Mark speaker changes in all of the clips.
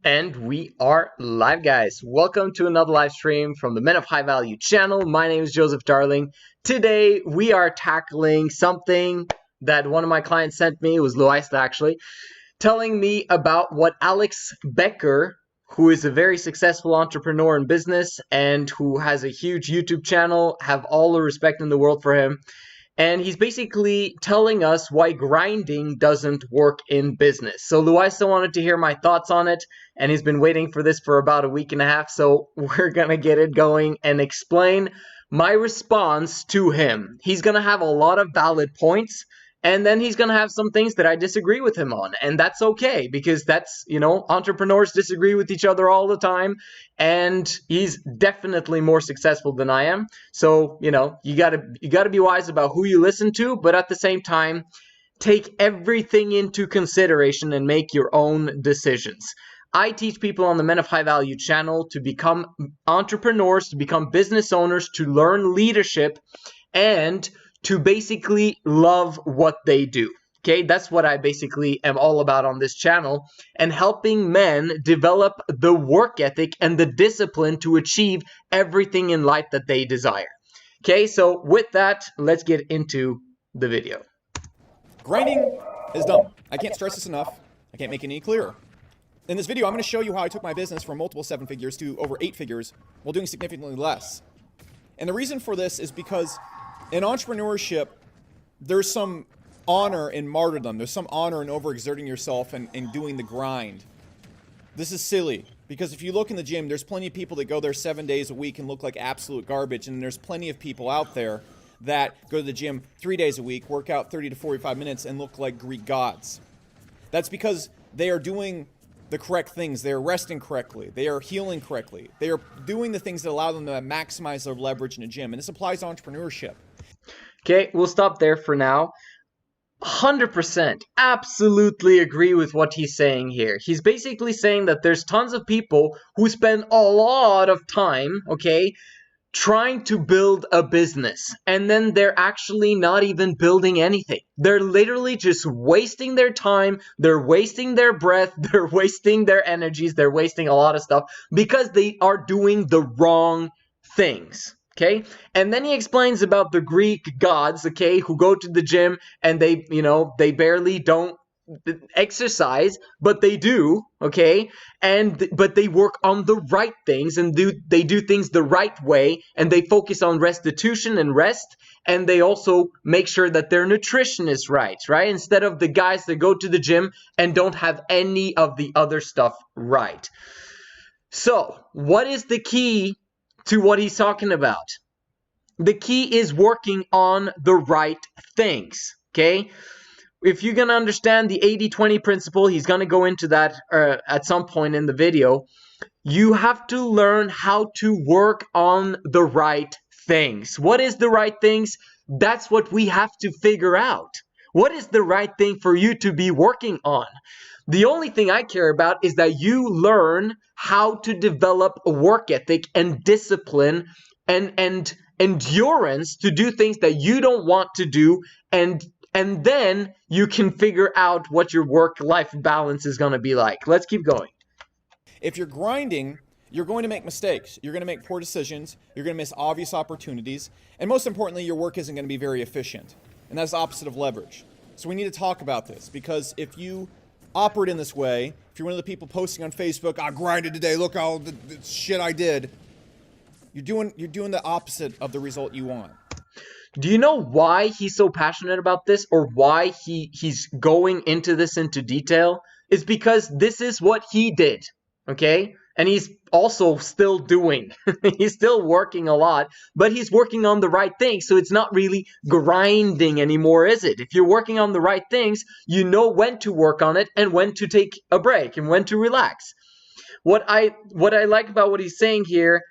Speaker 1: And we are live, guys. Welcome to another live stream from the Men of High Value channel. My name is Joseph Darling. Today we are tackling something that one of my clients sent me. It was Lois actually, telling me about what Alex Becker, who is a very successful entrepreneur in business and who has a huge YouTube channel, have all the respect in the world for him. And he's basically telling us why grinding doesn't work in business. So Luisa wanted to hear my thoughts on it, and he's been waiting for this for about a week and a half. So we're going to get it going and explain my response to him. He's going to have a lot of valid points, and then he's going to have some things that I disagree with him on. And that's okay, because that's, entrepreneurs disagree with each other all the time. And he's definitely more successful than I am. So, you gotta be wise about who you listen to, but at the same time, take everything into consideration and make your own decisions. I teach people on the Men of High Value channel to become entrepreneurs, to become business owners, to learn leadership, and to basically love what they do. Okay, that's what I basically am all about on this channel, and helping men develop the work ethic and the discipline to achieve everything in life that they desire. Okay, so with that, let's get into the video.
Speaker 2: Grinding is dumb. I can't stress this enough. I can't make it any clearer. In this video, I'm going to show you how I took my business from multiple 7 figures to over 8 figures while doing significantly less. And the reason for this is because in entrepreneurship, there's some honor in martyrdom. There's some honor in overexerting yourself and doing the grind. This is silly, because if you look in the gym, there's plenty of people that go there 7 days a week and look like absolute garbage, and there's plenty of people out there that go to the gym 3 days a week, work out 30 to 45 minutes, and look like Greek gods. That's because they are doing the correct things. They are resting correctly. They are healing correctly. They are doing the things that allow them to maximize their leverage in a gym, and this applies to entrepreneurship.
Speaker 1: Okay, we'll stop there for now. 100% absolutely agree with what he's saying here. He's basically saying that there's tons of people who spend a lot of time, trying to build a business, and then they're actually not even building anything. They're literally just wasting their time, they're wasting their breath, they're wasting their energies, they're wasting a lot of stuff because they are doing the wrong things. Okay, and then he explains about the Greek gods, who go to the gym and they barely don't exercise, but they do, but they work on the right things and they do things the right way, and they focus on restitution and rest, and they also make sure that their nutrition is right, instead of the guys that go to the gym and don't have any of the other stuff right. So, what is the key to what he's talking about? The key is working on the right things, If you're going to understand the 80-20 principle, he's going to go into that at some point in the video. You have to learn how to work on the right things. What is the right things? That's what we have to figure out. What is the right thing for you to be working on? The only thing I care about is that you learn how to develop a work ethic and discipline and endurance to do things that you don't want to do, and then you can figure out what your work-life balance is going to be like. Let's keep going.
Speaker 2: If you're grinding, you're going to make mistakes. You're going to make poor decisions. You're going to miss obvious opportunities. And most importantly, your work isn't going to be very efficient. And that's the opposite of leverage. So we need to talk about this, because if you operate in this way, if you're one of the people posting on Facebook, I grinded today, look all the shit I did, you're doing the opposite of the result you want.
Speaker 1: Do you know why he's so passionate about this, or why he's going into this into detail? It's because this is what he did, And he's also still doing. He's still working a lot, but he's working on the right things. So it's not really grinding anymore, is it? If you're working on the right things, you know when to work on it and when to take a break and when to relax. What I like about what he's saying here,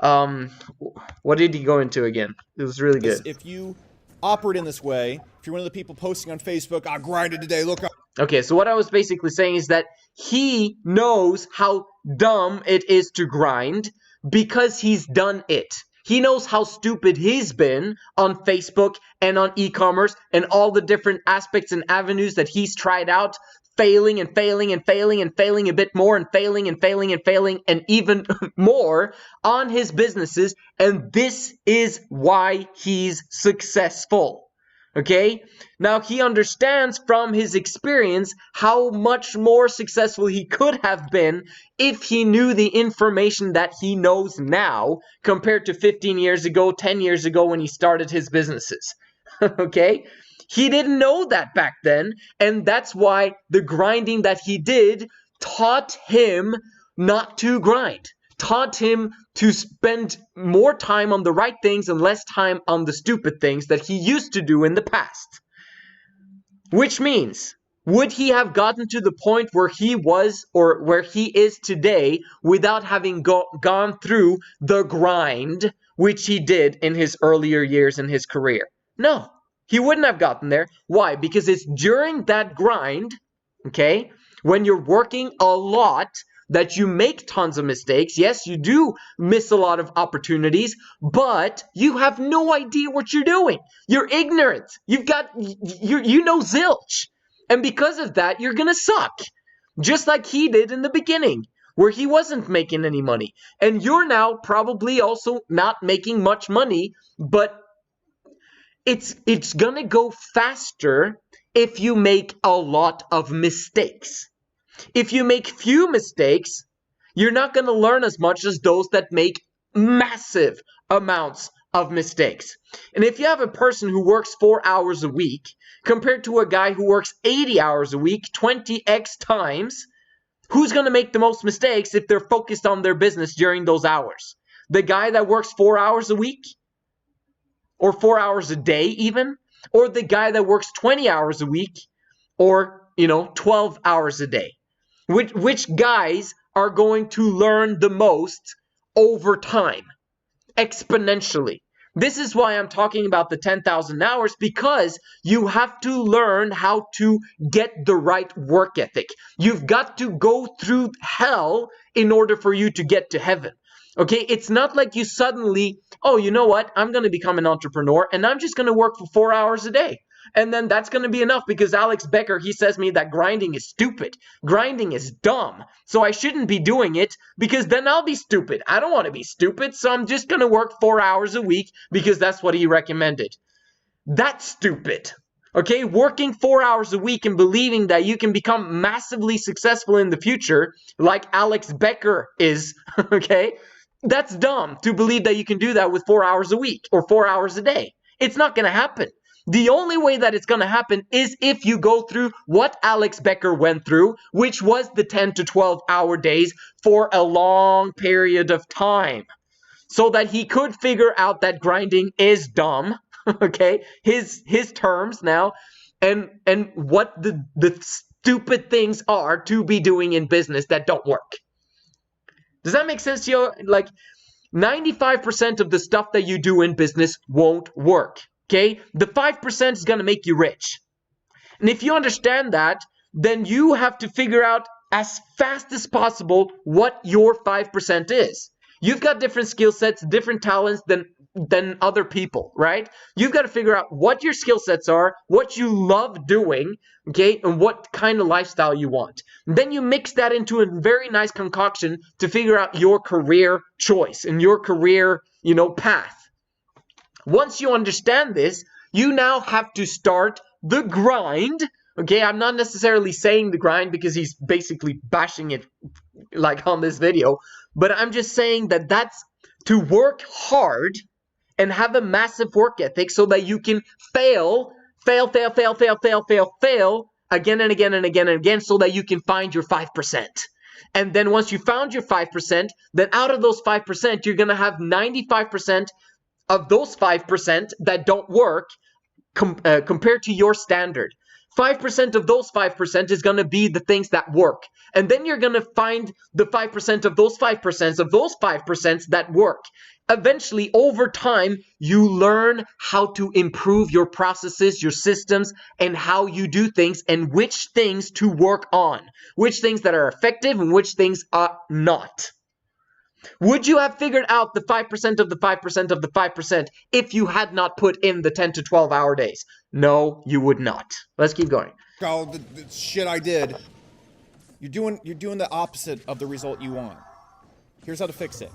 Speaker 1: what did he go into again? It was really good.
Speaker 2: If you operate in this way, if you're one of the people posting on Facebook, I grinded today, look.
Speaker 1: Okay, so what I was basically saying is that he knows how dumb it is to grind because he's done it. He knows how stupid he's been on Facebook and on e-commerce and all the different aspects and avenues that he's tried out failing and failing and failing and failing a bit more and failing and failing and failing and even more on his businesses, and this is why he's successful. Okay? Now he understands from his experience how much more successful he could have been if he knew the information that he knows now compared to 15 years ago, 10 years ago when he started his businesses. Okay? He didn't know that back then, and that's why the grinding that he did taught him not to grind. Taught him to spend more time on the right things and less time on the stupid things that he used to do in the past. Which means, would he have gotten to the point where he was or where he is today without having gone through the grind which he did in his earlier years in his career? No, he wouldn't have gotten there. Why? Because it's during that grind, okay, when you're working a lot, that you make tons of mistakes. Yes, you do miss a lot of opportunities, but you have no idea what you're doing. You're ignorant. You know zilch. And because of that, you're going to suck. Just like he did in the beginning, where he wasn't making any money. And you're now probably also not making much money, but it's going to go faster if you make a lot of mistakes. If you make few mistakes, you're not going to learn as much as those that make massive amounts of mistakes. And if you have a person who works 4 hours a week compared to a guy who works 80 hours a week, 20x times, who's going to make the most mistakes if they're focused on their business during those hours? The guy that works 4 hours a week? Or 4 hours a day even? Or the guy that works 20 hours a week? Or, 12 hours a day? Which guys are going to learn the most over time, exponentially? This is why I'm talking about the 10,000 hours, because you have to learn how to get the right work ethic. You've got to go through hell in order for you to get to heaven. Okay, it's not like you suddenly, oh, you know what, I'm going to become an entrepreneur and I'm just going to work for 4 hours a day. And then that's going to be enough because Alex Becker, he says me that grinding is stupid. Grinding is dumb. So I shouldn't be doing it because then I'll be stupid. I don't want to be stupid, so I'm just going to work 4 hours a week because that's what he recommended. That's stupid. Okay, working 4 hours a week and believing that you can become massively successful in the future like Alex Becker is, okay? That's dumb to believe that you can do that with 4 hours a week or 4 hours a day. It's not going to happen. The only way that it's going to happen is if you go through what Alex Becker went through, which was the 10 to 12 hour days for a long period of time, so that he could figure out that grinding is dumb, okay, his terms now, and what the stupid things are to be doing in business that don't work. Does that make sense to you? Like, 95% of the stuff that you do in business won't work. Okay, the 5% is going to make you rich. And if you understand that, then you have to figure out as fast as possible what your 5% is. You've got different skill sets, different talents than other people, right? You've got to figure out what your skill sets are, what you love doing, okay, and what kind of lifestyle you want. And then you mix that into a very nice concoction to figure out your career choice and your career, path. Once you understand this, you now have to start the grind. Okay, I'm not necessarily saying the grind because he's basically bashing it like on this video, but I'm just saying that that's to work hard and have a massive work ethic so that you can fail again and again and again and again so that you can find your 5%. And then once you found your 5%, then out of those 5%, you're going to have 95% of those 5% that don't work compared to your standard. 5% of those 5% is going to be the things that work. And then you're going to find the 5% of those 5% that work. Eventually, over time, you learn how to improve your processes, your systems, and how you do things, and which things to work on. Which things that are effective and which things are not. Would you have figured out the 5% of the 5% of the 5% if you had not put in the 10 to 12 hour days? No, you would not. Let's keep going.
Speaker 2: Oh, the shit I did. You're doing the opposite of the result you want. Here's how to fix it.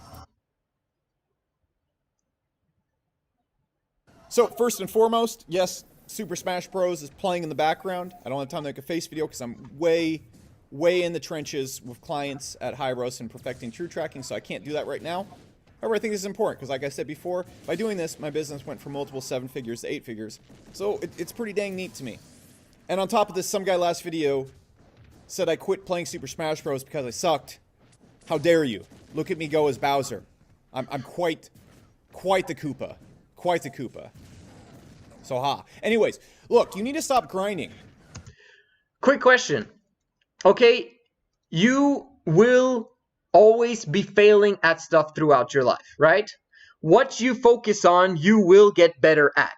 Speaker 2: So first and foremost, yes, Super Smash Bros. Is playing in the background. I don't have time to make a face video because I'm way in the trenches with clients at Hyros and perfecting true tracking, so I can't do that right now. However, I think this is important because, like I said before, by doing this, my business went from multiple 7 figures to 8 figures. So it's pretty dang neat to me. And on top of this, some guy last video said I quit playing Super Smash Bros. Because I sucked. How dare you? Look at me go as Bowser. I'm quite the Koopa. Quite the Koopa. So ha. Anyways, look, you need to stop grinding.
Speaker 1: Quick question. Okay, you will always be failing at stuff throughout your life, right? What you focus on, you will get better at.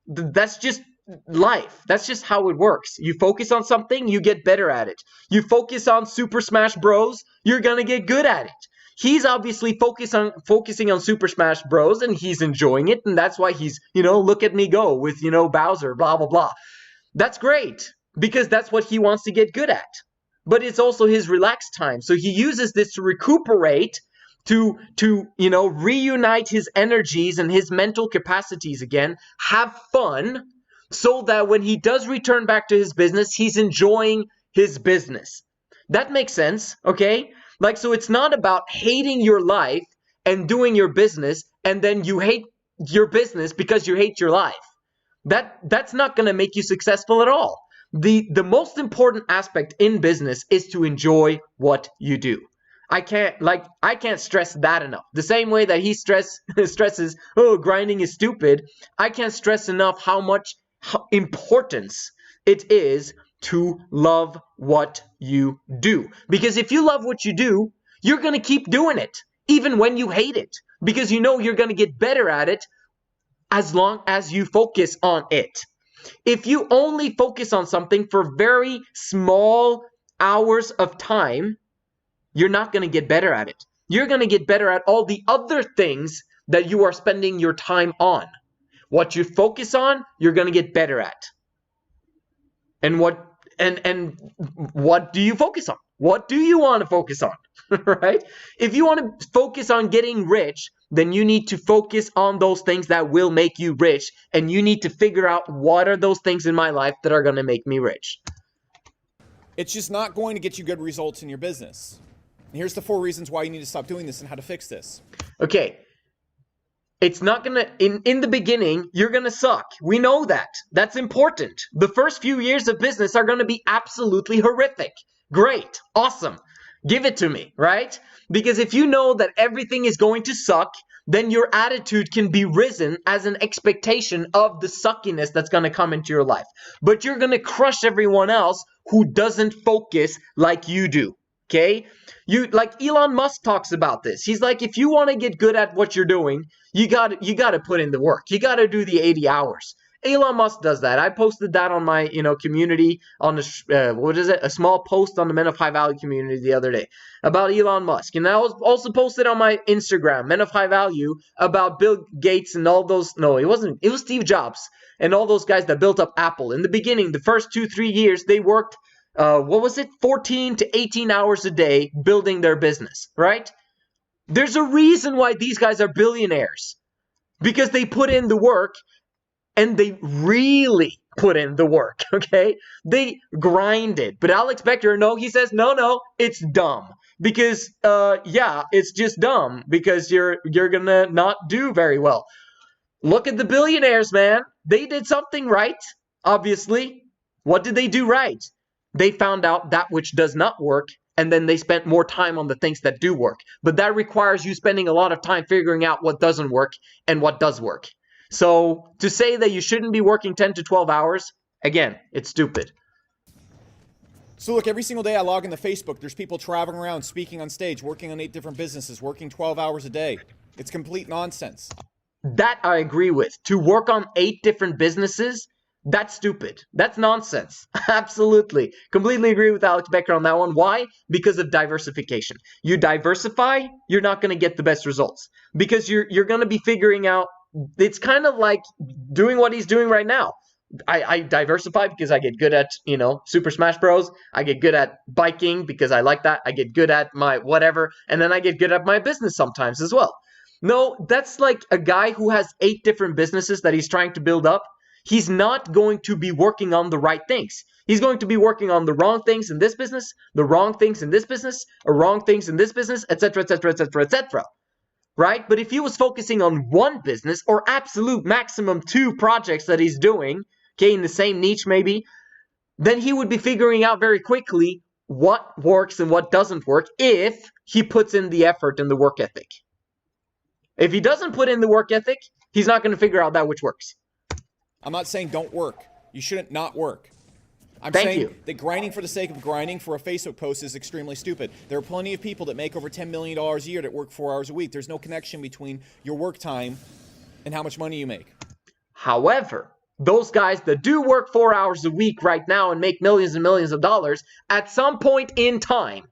Speaker 1: That's just life. That's just how it works. You focus on something, you get better at it. You focus on Super Smash Bros, you're gonna get good at it. He's obviously focusing on Super Smash Bros, and he's enjoying it, and that's why he's, look at me go with, Bowser, blah, blah, blah. That's great, because that's what he wants to get good at. But it's also his relaxed time, so he uses this to recuperate, to reunite his energies and his mental capacities again, have fun, so that when he does return back to his business, he's enjoying his business. That makes sense, okay? Like, so it's not about hating your life and doing your business, and then you hate your business because you hate your life. That's not going to make you successful at all. The most important aspect in business is to enjoy what you do. I can't stress that enough. The same way that he stresses, oh, grinding is stupid, I can't stress enough how importance it is to love what you do. Because if you love what you do, you're going to keep doing it, even when you hate it. Because you know you're going to get better at it as long as you focus on it. If you only focus on something for very small hours of time, you're not going to get better at it. You're going to get better at all the other things that you are spending your time on. What you focus on, you're going to get better at. And what do you focus on? What do you want to focus on? Right? If you want to focus on getting rich, then you need to focus on those things that will make you rich, and you need to figure out what are those things in my life that are going to make me rich.
Speaker 2: It's just not going to get you good results in your business. And here's the 4 reasons why you need to stop doing this and how to fix this.
Speaker 1: Okay. It's not gonna, in the beginning, you're gonna suck. We know that. That's important. The first few years of business are gonna be absolutely horrific. Great. Awesome. Give it to me, right? Because if you know that everything is going to suck, then your attitude can be risen as an expectation of the suckiness that's gonna come into your life. But you're gonna crush everyone else who doesn't focus like you do. Okay? Like Elon Musk talks about this. He's like, if you want to get good at what you're doing, you got to put in the work. You got to do the 80 hours. Elon Musk does that. I posted that on my, community on the, a small post on the Men of High Value community the other day about Elon Musk. And I was also posted on my Instagram, Men of High Value, about Bill Gates and all those. No, it wasn't. It was Steve Jobs and all those guys that built up Apple. In the beginning, the first 2-3 years, they worked 14 to 18 hours a day building their business, right? There's a reason why these guys are billionaires. Because they put in the work, and they really put in the work, okay? They grinded. But Alex Becker, no, he says, no, it's dumb. Because, it's just dumb. Because you're gonna not do very well. Look at the billionaires, man. They did something right, obviously. What did they do right? They found out that which does not work, and then they spent more time on the things that do work. But that requires you spending a lot of time figuring out what doesn't work and what does work. So to say that you shouldn't be working 10 to 12 hours, again, it's stupid.
Speaker 2: So look, every single day I log into Facebook, there's people traveling around, speaking on stage, working on 8 different businesses, working 12 hours a day. It's complete nonsense.
Speaker 1: That I agree with. To work on 8 different businesses, That's stupid. That's nonsense. Absolutely. Completely agree with Alex Becker on that one. Why? Because of diversification. You diversify, you're not going to get the best results because you're going to be figuring out. It's kind of like doing what he's doing right now. I diversify because I get good at, Super Smash Bros. I get good at biking because I like that. I get good at my whatever. And then I get good at my business sometimes as well. No, that's like a guy who has 8 different businesses that he's trying to build up. He's not going to be working on the right things. He's going to be working on the wrong things in this business, the wrong things in this business, or wrong things in this business, etc., etc., etc., etc. Right? But if he was focusing on one business or absolute maximum 2 projects that he's doing, okay, in the same niche maybe, then he would be figuring out very quickly what works and what doesn't work if he puts in the effort and the work ethic. If he doesn't put in the work ethic, he's not going to figure out that which works.
Speaker 2: I'm not saying don't work. You shouldn't not work. I'm
Speaker 1: Thank
Speaker 2: saying
Speaker 1: you.
Speaker 2: that grinding for the sake of grinding for a Facebook post is extremely stupid. There are plenty of people that make over $10 million a year that work 4 hours a week. There's no connection between your work time and how much money you make.
Speaker 1: However, those guys that do work 4 hours a week right now and make millions and millions of dollars, at some point in time,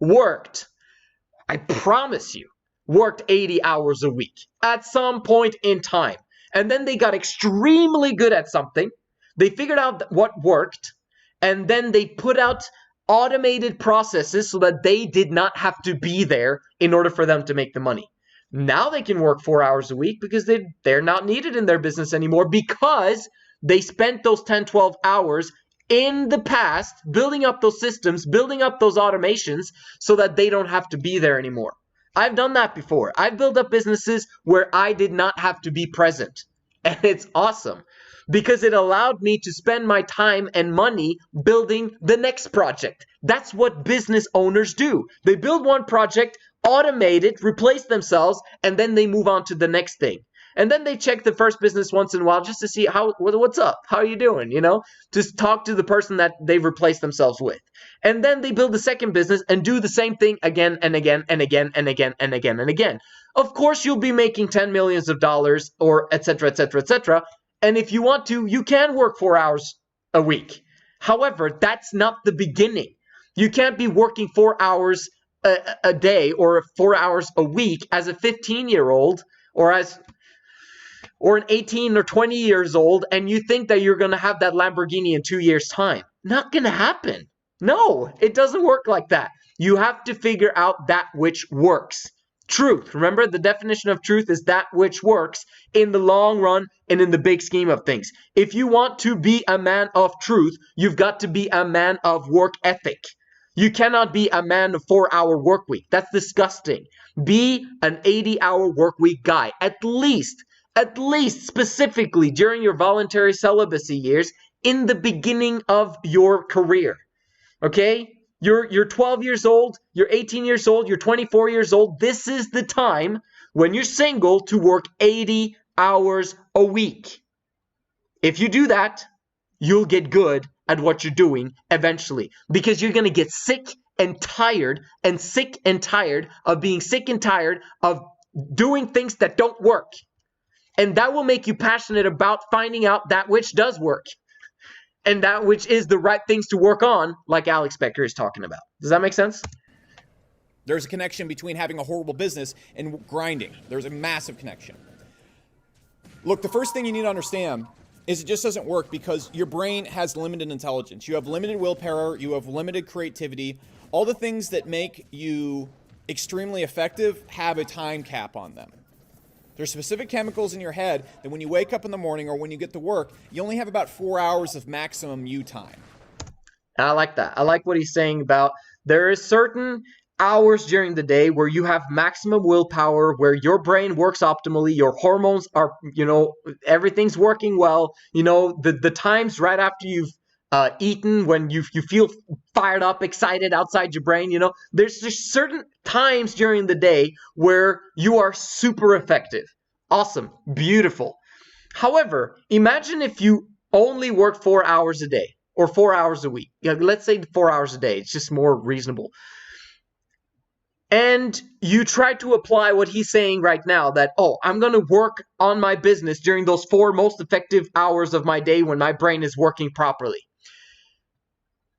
Speaker 1: I promise you, worked 80 hours a week. At some point in time. And then they got extremely good at something. They figured out what worked. And then they put out automated processes so that they did not have to be there in order for them to make the money. Now they can work 4 hours a week because they're not needed in their business anymore because they spent those 10, 12 hours in the past building up those systems, building up those automations so that they don't have to be there anymore. I've done that before. I've built up businesses where I did not have to be present. And it's awesome because it allowed me to spend my time and money building the next project. That's what business owners do. They build one project, automate it, replace themselves, and then they move on to the next thing. And then they check the first business once in a while just to see what's up, how are you doing, just talk to the person that they've replaced themselves with. And then they build the second business and do the same thing again and again and again and again and again and again. Of course, you'll be making $10 million or etc., etc., etc. And if you want to, you can work 4 hours a week. However, that's not the beginning. You can't be working 4 hours a day or 4 hours a week as a 15-year-old or an 18 or 20 years old, and you think that you're going to have that Lamborghini in 2 years' time. Not going to happen. No, it doesn't work like that. You have to figure out that which works. Truth. Remember, the definition of truth is that which works in the long run and in the big scheme of things. If you want to be a man of truth, you've got to be a man of work ethic. You cannot be a man of 4-hour work week. That's disgusting. Be an 80-hour work week guy. At least specifically during your voluntary celibacy years in the beginning of your career. Okay? You're 12 years old, you're 18 years old, you're 24 years old. This is the time when you're single to work 80 hours a week. If you do that, you'll get good at what you're doing eventually because you're going to get sick and tired of being sick and tired of doing things that don't work. And that will make you passionate about finding out that which does work. And that which is the right things to work on, like Alex Becker is talking about. Does that make sense?
Speaker 2: There's a connection between having a horrible business and grinding. There's a massive connection. Look, the first thing you need to understand is it just doesn't work because your brain has limited intelligence. You have limited willpower. You have limited creativity. All the things that make you extremely effective have a time cap on them. There's specific chemicals in your head that when you wake up in the morning or when you get to work, you only have about 4 hours of maximum you time.
Speaker 1: I like that. I like what he's saying about there is certain hours during the day where you have maximum willpower, where your brain works optimally, your hormones are, everything's working well. The times right after you've eaten, when you feel fired up, excited outside your brain, there's just certain times during the day where you are super effective. Awesome. Beautiful. However, imagine if you only work 4 hours a day or 4 hours a week. Let's say 4 hours a day. It's just more reasonable. and you try to apply what he's saying right now, that, oh, I'm going to work on my business during those 4 most effective hours of my day when my brain is working properly.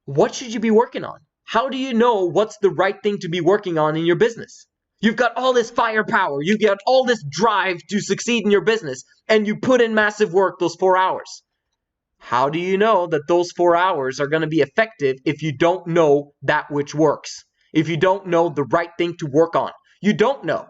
Speaker 1: What should you be working on? How do you know what's the right thing to be working on in your business? You've got all this firepower, you got all this drive to succeed in your business, and you put in massive work those 4 hours. How do you know that those 4 hours are going to be effective if you don't know that which works? If you don't know the right thing to work on? You don't know.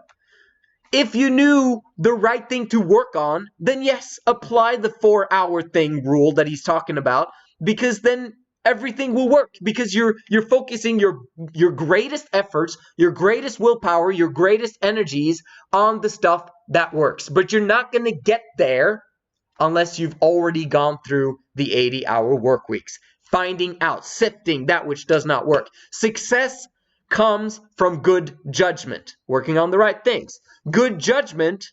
Speaker 1: If you knew the right thing to work on, then yes, apply the 4-hour thing rule that he's talking about, because then everything will work, because you're focusing your greatest efforts, your greatest willpower, your greatest energies on the stuff that works. But you're not going to get there unless you've already gone through the 80-hour work weeks, finding out, sifting that which does not work. Success comes from good judgment, working on the right things. Good judgment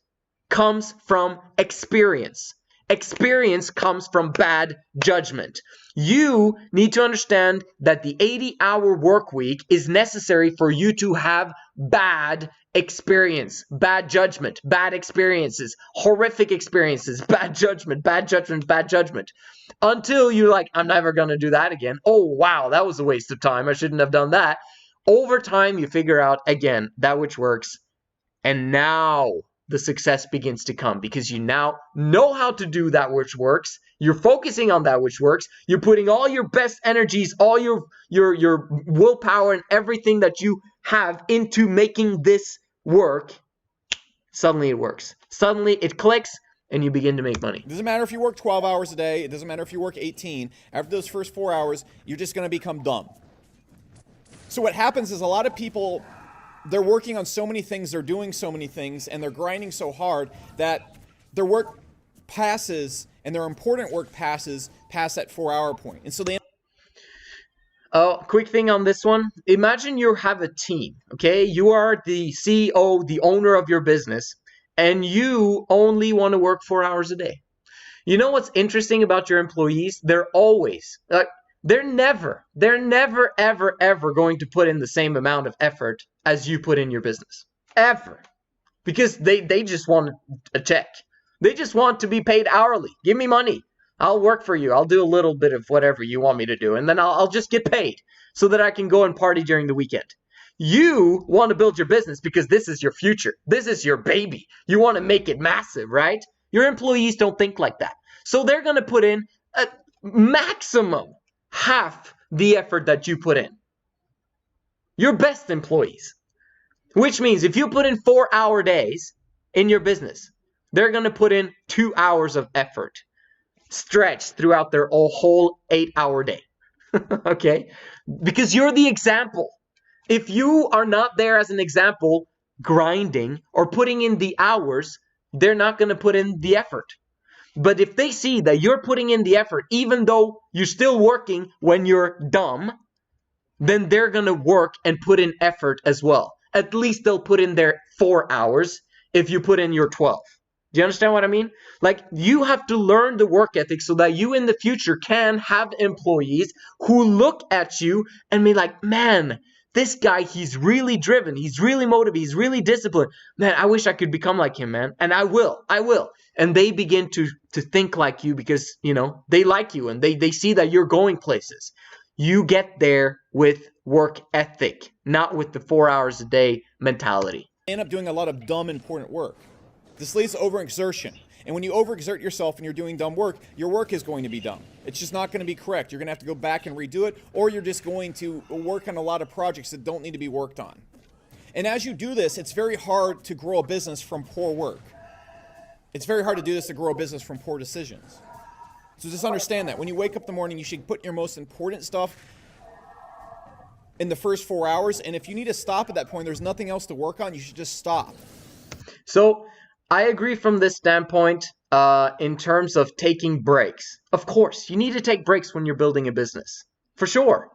Speaker 1: comes from experience. Experience comes from bad judgment. You need to understand that the 80-hour work week is necessary for you to have bad experience, bad judgment, bad experiences, horrific experiences, bad judgment, bad judgment, bad judgment. Until you're like, I'm never going to do that again. Oh, wow, that was a waste of time. I shouldn't have done that. Over time, you figure out, again, that which works. And now the success begins to come, because you now know how to do that which works. You're focusing on that which works. You're putting all your best energies, all your willpower and everything that you have into making this work. Suddenly it works. Suddenly it clicks and you begin to make money.
Speaker 2: It doesn't matter if you work 12 hours a day. It doesn't matter if you work 18. After those first 4 hours, you're just going to become dumb. So what happens is a lot of people, they're working on so many things, they're doing so many things, and they're grinding so hard that their work passes, and their important work passes past that 4-hour point. And so they...
Speaker 1: Oh, quick thing on this one. Imagine you have a team, okay? You are the CEO, the owner of your business, and you only want to work 4 hours a day. You know what's interesting about your employees? They're always... They're never, ever going to put in the same amount of effort as you put in your business. Ever. Because they just want a check. They just want to be paid hourly. Give me money. I'll work for you. I'll do a little bit of whatever you want me to do. And then I'll just get paid so that I can go and party during the weekend. You want to build your business because this is your future. This is your baby. You want to make it massive, right? Your employees don't think like that. So they're going to put in a maximum half the effort that you put in. Your best employees. Which means if you put in 4-hour days in your business, they're going to put in 2 hours of effort stretched throughout their whole 8-hour day. Okay? Because you're the example. If you are not there as an example, grinding or putting in the hours, they're not going to put in the effort. But if they see that you're putting in the effort, even though you're still working when you're dumb, then they're going to work and put in effort as well. At least they'll put in their 4 hours if you put in your 12. Do you understand what I mean? Like, you have to learn the work ethic so that you in the future can have employees who look at you and be like, man, this guy, he's really driven. He's really motivated. He's really disciplined. Man, I wish I could become like him, man. And I will. And they begin to think like you because, you know, they like you and they see that you're going places. You get there with work ethic, not with the 4 hours a day mentality.
Speaker 2: End up doing a lot of dumb, important work. This leads to overexertion. And when you overexert yourself and you're doing dumb work, your work is going to be dumb. It's just not going to be correct. You're going to have to go back and redo it, or you're just going to work on a lot of projects that don't need to be worked on. And as you do this, it's very hard to grow a business from poor work. It's very hard to do this to grow a business from poor decisions. So just understand that. When you wake up in the morning, you should put your most important stuff in the first 4 hours. And if you need to stop at that point, there's nothing else to work on, you should just stop.
Speaker 1: So I agree from this standpoint in terms of taking breaks. Of course, you need to take breaks when you're building a business. For sure.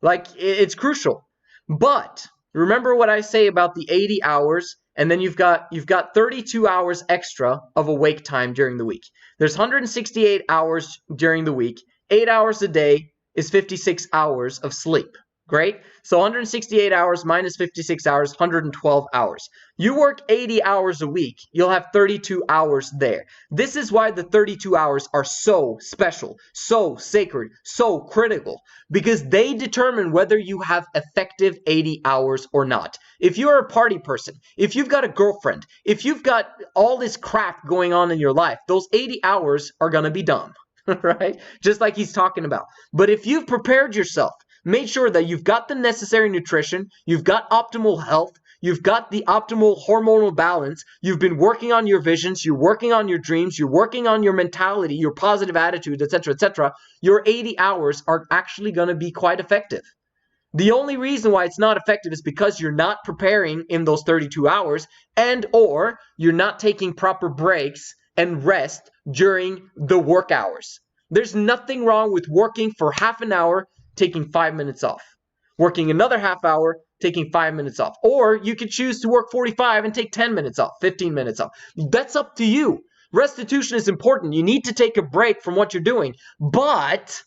Speaker 1: Like, it's crucial. But remember what I say about the 80 hours, and then you've got 32 hours extra of awake time during the week. There's 168 hours during the week. 8 hours a day is 56 hours of sleep. Great. So 168 hours minus 56 hours, 112 hours. You work 80 hours a week, you'll have 32 hours there. This is why the 32 hours are so special, so sacred, so critical, because they determine whether you have effective 80 hours or not. If you're a party person, if you've got a girlfriend, if you've got all this crap going on in your life, those 80 hours are going to be dumb, right? Just like he's talking about. But if you've prepared yourself, made sure that you've got the necessary nutrition, you've got optimal health, you've got the optimal hormonal balance, you've been working on your visions, you're working on your dreams, you're working on your mentality, your positive attitude, etc., your 80 hours are actually going to be quite effective. The only reason why it's not effective is because you're not preparing in those 32 hours and or you're not taking proper breaks and rest during the work hours. There's nothing wrong with working for half an hour, taking 5 minutes off. Working another half hour, taking 5 minutes off. Or you could choose to work 45 and take 10 minutes off, 15 minutes off. That's up to you. Restitution is important. You need to take a break from what you're doing. But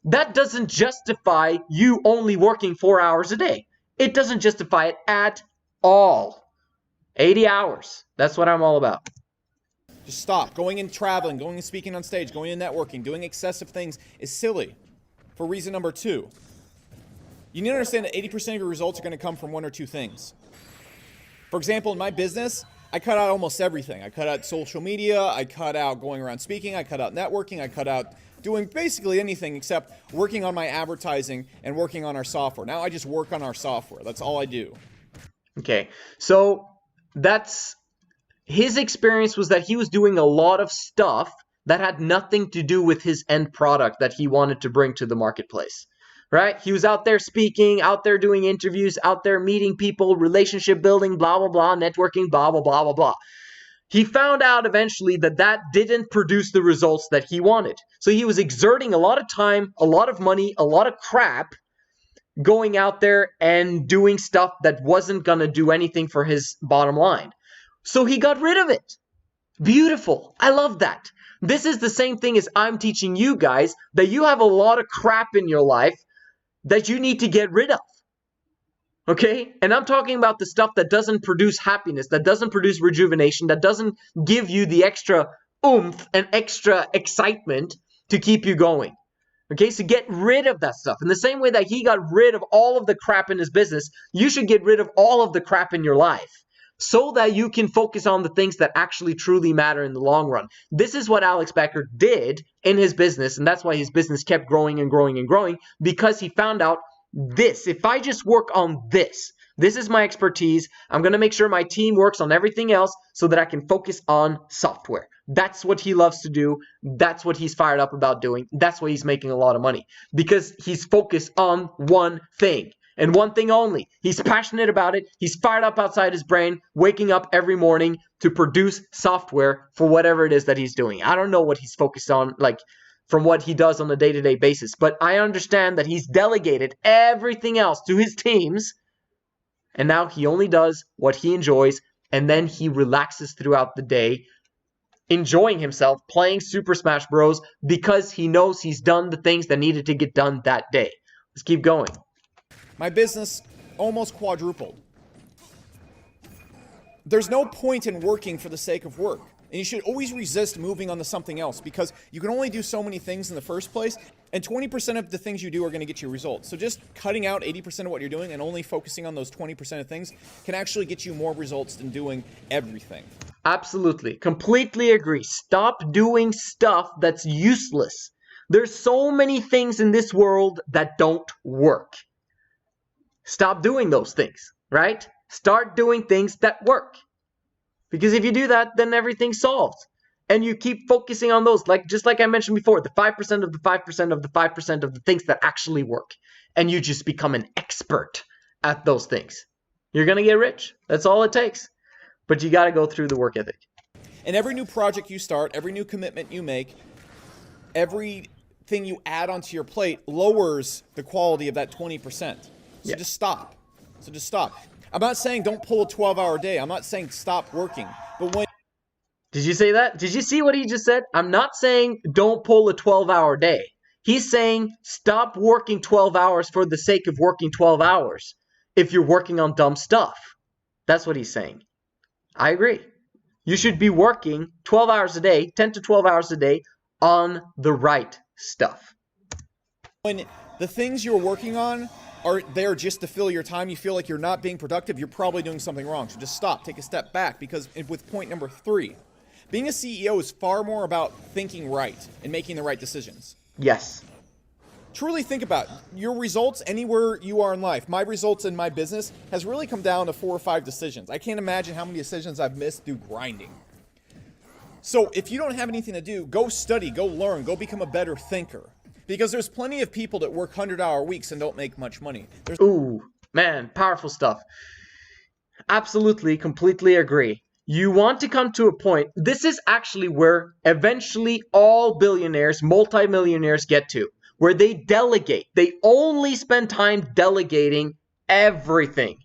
Speaker 1: that doesn't justify you only working 4 hours a day. It doesn't justify it at all. 80 hours. That's what I'm all about.
Speaker 2: Just stop. Going and traveling, going and speaking on stage, going and networking, doing excessive things is silly. For reason number 2, you need to understand that 80% of your results are going to come from 1 or 2 things. For example, in my business, I cut out almost everything. I cut out social media, I cut out going around speaking, I cut out networking, I cut out doing basically anything except working on my advertising and working on our software. Now I just work on our software. That's all I do.
Speaker 1: Okay, so that's his experience, was that he was doing a lot of stuff that had nothing to do with his end product that he wanted to bring to the marketplace, right? He was out there speaking, out there doing interviews, out there meeting people, relationship building, blah, blah, blah, networking, blah, blah, blah, blah, blah. He found out eventually that that didn't produce the results that he wanted. So he was exerting a lot of time, a lot of money, a lot of crap, going out there and doing stuff that wasn't going to do anything for his bottom line. So he got rid of it. Beautiful. I love that. This is the same thing as I'm teaching you guys, that you have a lot of crap in your life that you need to get rid of. Okay? And I'm talking about the stuff that doesn't produce happiness, that doesn't produce rejuvenation, that doesn't give you the extra oomph and extra excitement to keep you going. Okay? So get rid of that stuff. In the same way that he got rid of all of the crap in his business, you should get rid of all of the crap in your life, so that you can focus on the things that actually truly matter in the long run. This is what Alex Becker did in his business, and that's why his business kept growing and growing and growing, because he found out this. If I just work on this, this is my expertise. I'm going to make sure my team works on everything else so that I can focus on software. That's what he loves to do. That's what he's fired up about doing. That's why he's making a lot of money, because he's focused on one thing. And one thing only. He's passionate about it. He's fired up outside his brain, waking up every morning to produce software for whatever it is that he's doing. I don't know what he's focused on, like from what he does on a day-to-day basis, but I understand that he's delegated everything else to his teams, and now he only does what he enjoys, and then he relaxes throughout the day, enjoying himself, playing Super Smash Bros. Because he knows he's done the things that needed to get done that day. Let's keep going.
Speaker 2: My business almost quadrupled. There's no point in working for the sake of work. And you should always resist moving on to something else, because you can only do so many things in the first place, and 20% of the things you do are going to get you results. So just cutting out 80% of what you're doing and only focusing on those 20% of things can actually get you more results than doing everything.
Speaker 1: Absolutely. Completely agree. Stop doing stuff that's useless. There's so many things in this world that don't work. Stop doing those things, right? Start doing things that work. Because if you do that, then everything's solved. And you keep focusing on those, just like I mentioned before, the 5% of the 5% of the 5% of the things that actually work. And you just become an expert at those things. You're going to get rich. That's all it takes. But you got to go through the work ethic.
Speaker 2: And every new project you start, every new commitment you make, everything you add onto your plate lowers the quality of that 20%. So just stop. I'm not saying don't pull a 12-hour day. I'm not saying stop working. But when...
Speaker 1: Did you say that? Did you see what he just said? I'm not saying don't pull a 12-hour day. He's saying stop working 12 hours for the sake of working 12 hours if you're working on dumb stuff. That's what he's saying. I agree. You should be working 12 hours a day, 10 to 12 hours a day on the right stuff.
Speaker 2: When the things you're working on are there just to fill your time, you feel like you're not being productive, you're probably doing something wrong. So just stop, take a step back, because with point number 3, being a CEO is far more about thinking right and making the right decisions.
Speaker 1: Yes.
Speaker 2: Truly think about your results anywhere you are in life. My results in my business has really come down to 4 or 5 decisions. I can't imagine how many decisions I've missed through grinding. So if you don't have anything to do, go study, go learn, go become a better thinker. Because there's plenty of people that work 100-hour weeks and don't make much money.
Speaker 1: Ooh, man, powerful stuff. Absolutely, completely agree. You want to come to a point, this is actually where eventually all billionaires, multimillionaires get to, where they delegate. They only spend time delegating everything.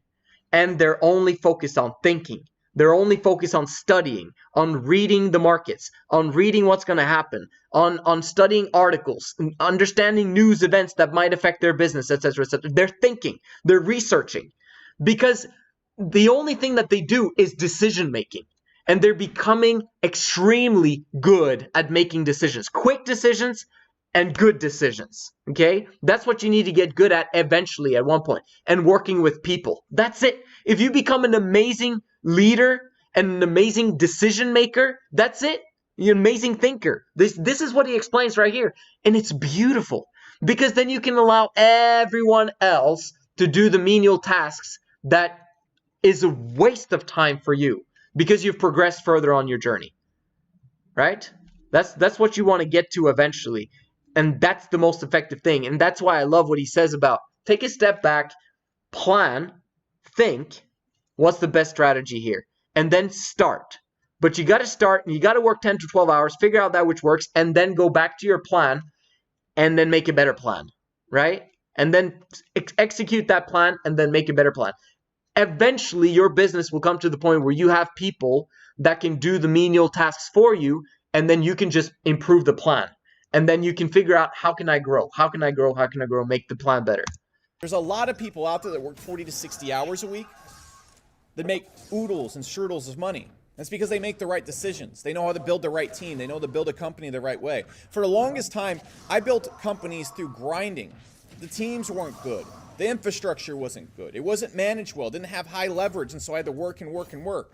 Speaker 1: And they're only focused on thinking. They're only focused on studying, on reading the markets, on reading what's going to happen, on studying articles, understanding news events that might affect their business, etc., etc. They're thinking, they're researching, because the only thing that they do is decision making, and they're becoming extremely good at making decisions, quick decisions and good decisions. Okay, that's what you need to get good at eventually at one point, and working with people. That's it. If you become an amazing leader and an amazing decision maker, that's it. You're an amazing thinker. This is what he explains right here. And it's beautiful, because then you can allow everyone else to do the menial tasks that is a waste of time for you, because you've progressed further on your journey. Right? That's what you want to get to eventually. And that's the most effective thing. And that's why I love what he says about take a step back, plan, think, what's the best strategy here? And then start. But you got to start, and you got to work 10 to 12 hours, figure out that which works, and then go back to your plan, and then make a better plan, right? And then execute that plan, and then make a better plan. Eventually, your business will come to the point where you have people that can do the menial tasks for you, and then you can just improve the plan. And then you can figure out, how can I grow? How can I grow? How can I grow? Make the plan better.
Speaker 2: There's a lot of people out there that work 40 to 60 hours a week that make oodles and strudels of money. That's because they make the right decisions. They know how to build the right team. They know how to build a company the right way. For the longest time, I built companies through grinding. The teams weren't good. The infrastructure wasn't good. It wasn't managed well. It didn't have high leverage, and so I had to work and work and work.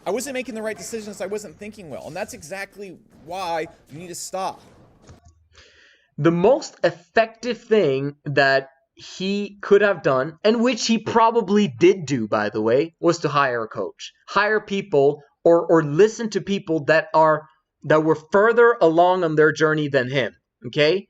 Speaker 2: I wasn't making the right decisions. I wasn't thinking well. And that's exactly why you need to stop.
Speaker 1: The most effective thing that he could have done, and which he probably did do, by the way, was to hire a coach. Hire people or listen to people that were further along on their journey than him, okay?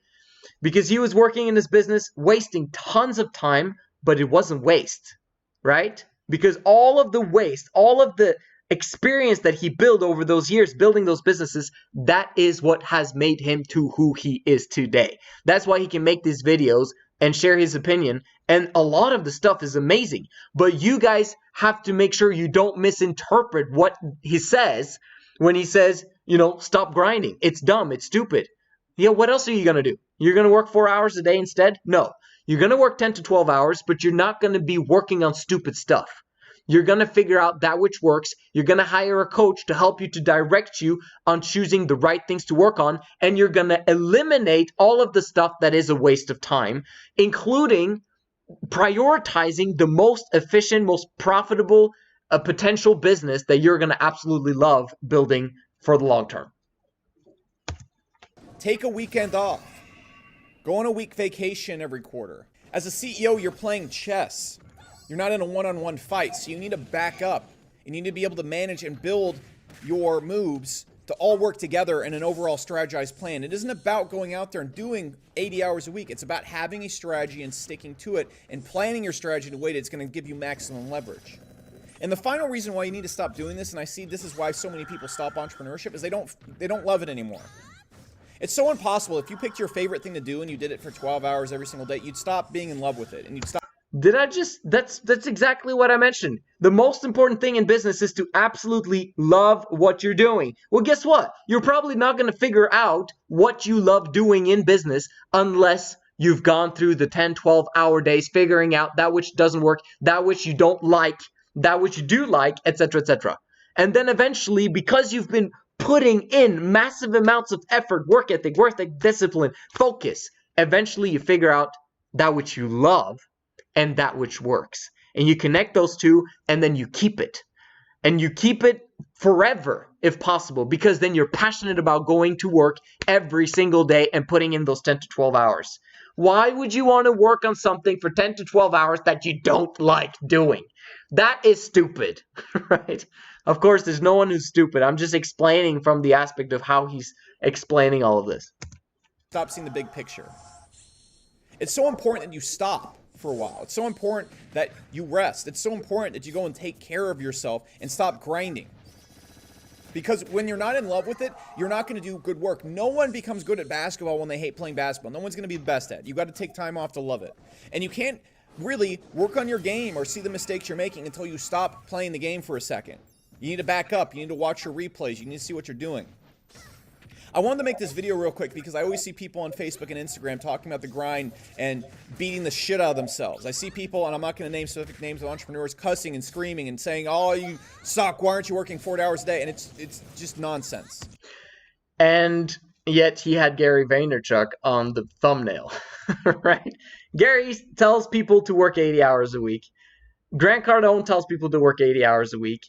Speaker 1: Because he was working in his business, wasting tons of time, but it wasn't waste, right? Because all of the waste, all of the experience that he built over those years building those businesses, that is what has made him to who he is today. That's why he can make these videos and share his opinion, and a lot of the stuff is amazing. But you guys have to make sure you don't misinterpret what he says when he says, stop grinding. It's dumb. It's stupid. Yeah, what else are you going to do? You're going to work 4 hours a day instead? No. You're going to work 10 to 12 hours, but you're not going to be working on stupid stuff. You're going to figure out that which works. You're going to hire a coach to help you, to direct you on choosing the right things to work on. And you're going to eliminate all of the stuff that is a waste of time, including prioritizing the most efficient, most profitable potential business that you're going to absolutely love building for the long term.
Speaker 2: Take a weekend off. Go on a week vacation every quarter. As a CEO, you're playing chess. You're not in a one-on-one fight, so you need to back up. You need to be able to manage and build your moves to all work together in an overall strategized plan. It isn't about going out there and doing 80 hours a week. It's about having a strategy and sticking to it and planning your strategy in a way that's going to give you maximum leverage. And the final reason why you need to stop doing this, and I see this is why so many people stop entrepreneurship, is they don't love it anymore. It's so impossible. If you picked your favorite thing to do and you did it for 12 hours every single day, you'd stop being in love with it, and you'd stop.
Speaker 1: Did I just, that's exactly what I mentioned. The most important thing in business is to absolutely love what you're doing. Well, guess what? You're probably not going to figure out what you love doing in business unless you've gone through the 10, 12-hour days figuring out that which doesn't work, that which you don't like, that which you do like, etc., etc. And then eventually, because you've been putting in massive amounts of effort, work ethic, discipline, focus, eventually you figure out that which you love and that which works. And you connect those two, and then you keep it. And you keep it forever, if possible, because then you're passionate about going to work every single day and putting in those 10 to 12 hours. Why would you want to work on something for 10 to 12 hours that you don't like doing? That is stupid, right? Of course, there's no one who's stupid. I'm just explaining from the aspect of how he's explaining all of this.
Speaker 2: Stop seeing the big picture. It's so important that you stop for a while. It's so important that you rest. It's so important that you go and take care of yourself and stop grinding. Because when you're not in love with it, you're not going to do good work. No one becomes good at basketball when they hate playing basketball. No one's going to be the best at it. You got to take time off to love it. And you can't really work on your game or see the mistakes you're making until you stop playing the game for a second. You need to back up. You need to watch your replays. You need to see what you're doing. I wanted to make this video real quick because I always see people on Facebook and Instagram talking about the grind and beating the shit out of themselves. I see people, and I'm not going to name specific names of entrepreneurs, cussing and screaming and saying, "Oh, you suck. Why aren't you working 40 hours a day?" And it's just nonsense.
Speaker 1: And yet he had Gary Vaynerchuk on the thumbnail, right? Gary tells people to work 80 hours a week. Grant Cardone tells people to work 80 hours a week.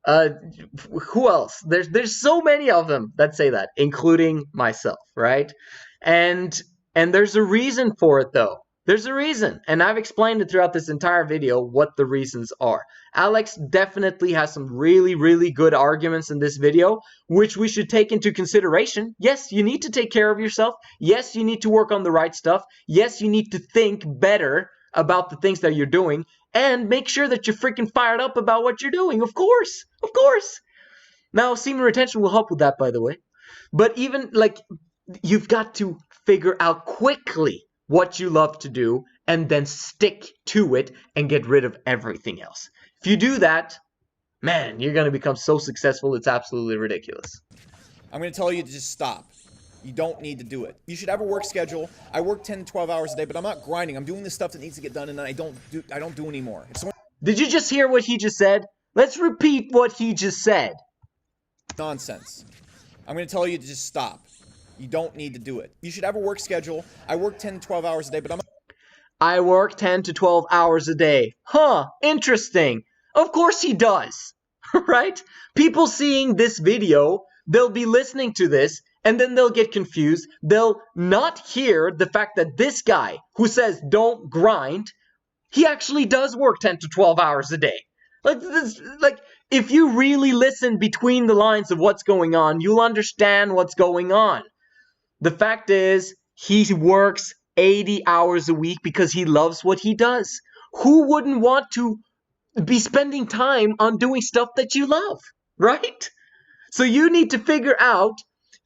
Speaker 1: Who else? There's so many of them that say that, including myself, right? And there's a reason for it, though. There's a reason, and I've explained it throughout this entire video what the reasons are. Alex definitely has some really, really good arguments in this video, which we should take into consideration. Yes, you need to take care of yourself. Yes, you need to work on the right stuff. Yes, you need to think better about the things that you're doing, and make sure that you're freaking fired up about what you're doing. Of course. Of course. Now, semen retention will help with that, by the way. But even, like, you've got to figure out quickly what you love to do and then stick to it and get rid of everything else. If you do that, man, you're going to become so successful, it's absolutely ridiculous.
Speaker 2: I'm going to tell you to just stop. You don't need to do it. You should have a work schedule. I work 10 to 12 hours a day, but I'm not grinding. I'm doing the stuff that needs to get done, and then I don't do anymore.
Speaker 1: Did you just hear what he just said? Let's repeat what he just said.
Speaker 2: Nonsense. I'm going to tell you to just stop. You don't need to do it. You should have a work schedule. I work 10 to 12 hours a day, but
Speaker 1: I work 10 to 12 hours a day. Huh, interesting. Of course he does, right? People seeing this video, they'll be listening to this, and then they'll get confused. They'll not hear the fact that this guy who says don't grind, he actually does work 10 to 12 hours a day. Like, if you really listen between the lines of what's going on, you'll understand what's going on. The fact is, he works 80 hours a week because he loves what he does. Who wouldn't want to be spending time on doing stuff that you love, right? So you need to figure out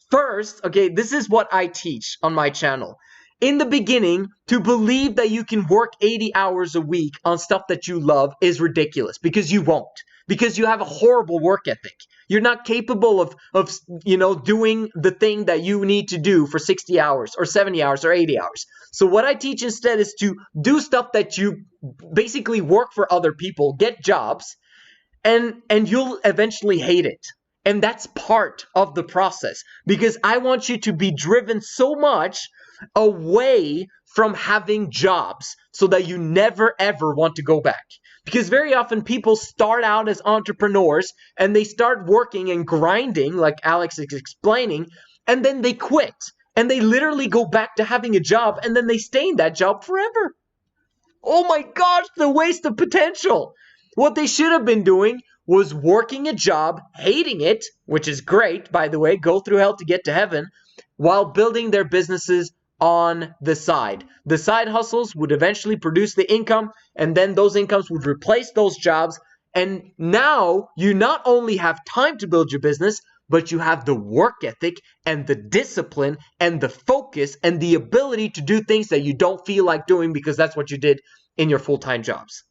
Speaker 1: first, okay, this is what I teach on my channel. In the beginning, to believe that you can work 80 hours a week on stuff that you love is ridiculous, because you won't. Because you have a horrible work ethic. You're not capable of doing the thing that you need to do for 60 hours or 70 hours or 80 hours. So what I teach instead is to do stuff that you basically work for other people, get jobs, and you'll eventually hate it. And that's part of the process, because I want you to be driven so much away from having jobs so that you never ever want to go back. Because very often people start out as entrepreneurs and they start working and grinding, like Alex is explaining, and then they quit. And they literally go back to having a job, and then they stay in that job forever. Oh my gosh, the waste of potential. What they should have been doing was working a job, hating it, which is great, by the way, go through hell to get to heaven, while building their businesses on the side. The side hustles would eventually produce the income, and then those incomes would replace those jobs. And now you not only have time to build your business, but you have the work ethic and the discipline and the focus and the ability to do things that you don't feel like doing because that's what you did in your full-time jobs,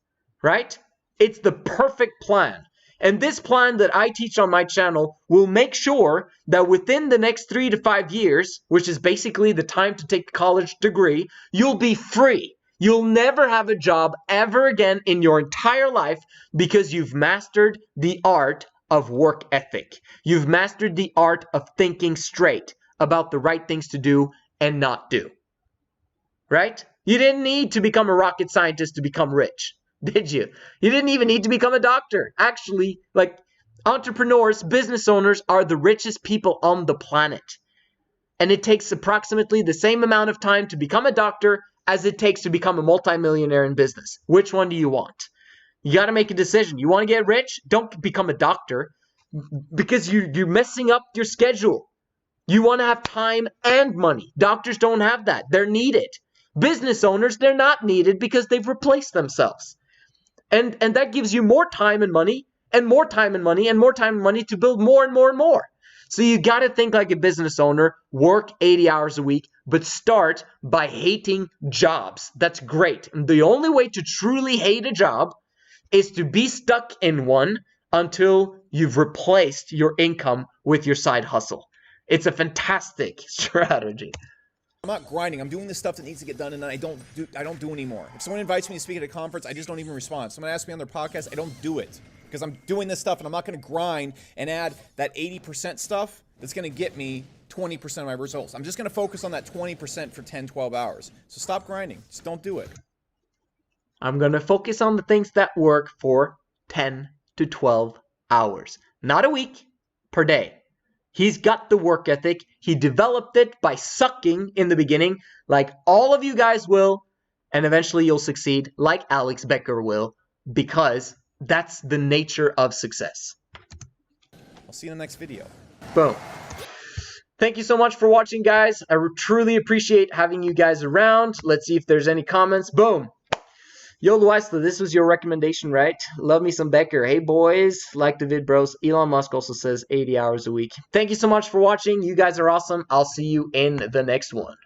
Speaker 1: right? It's the perfect plan. And this plan that I teach on my channel will make sure that within the next 3 to 5 years, which is basically the time to take a college degree, you'll be free. You'll never have a job ever again in your entire life because you've mastered the art of work ethic. You've mastered the art of thinking straight about the right things to do and not do. Right? You didn't need to become a rocket scientist to become rich. Did you? You didn't even need to become a doctor. Actually, like, entrepreneurs, business owners are the richest people on the planet. And it takes approximately the same amount of time to become a doctor as it takes to become a multimillionaire in business. Which one do you want? You got to make a decision. You want to get rich? Don't become a doctor because you're messing up your schedule. You want to have time and money. Doctors don't have that. They're needed. Business owners, they're not needed because they've replaced themselves. And that gives you more time and money, and more time and money, and more time and money to build more and more and more. So you got to think like a business owner, work 80 hours a week, but start by hating jobs. That's great. And the only way to truly hate a job is to be stuck in one until you've replaced your income with your side hustle. It's a fantastic strategy.
Speaker 2: I'm not grinding. I'm doing the stuff that needs to get done, and then I don't do anymore. If someone invites me to speak at a conference, I just don't even respond. If someone asks me on their podcast, I don't do it because I'm doing this stuff, and I'm not going to grind and add that 80% stuff that's going to get me 20% of my results. I'm just going to focus on that 20% for 10, 12 hours. So stop grinding. Just don't do it.
Speaker 1: I'm going to focus on the things that work for 10 to 12 hours, not a week, per day. He's got the work ethic. He developed it by sucking in the beginning, like all of you guys will, and eventually you'll succeed, like Alex Becker will, because that's the nature of success.
Speaker 2: I'll see you in the next video.
Speaker 1: Boom. Thank you so much for watching, guys. I truly appreciate having you guys around. Let's see if there's any comments. Boom. Yo, Weisler, this was your recommendation, right? Love me some Becker. Hey, boys. Like the vid, bros. Elon Musk also says 80 hours a week. Thank you so much for watching. You guys are awesome. I'll see you in the next one.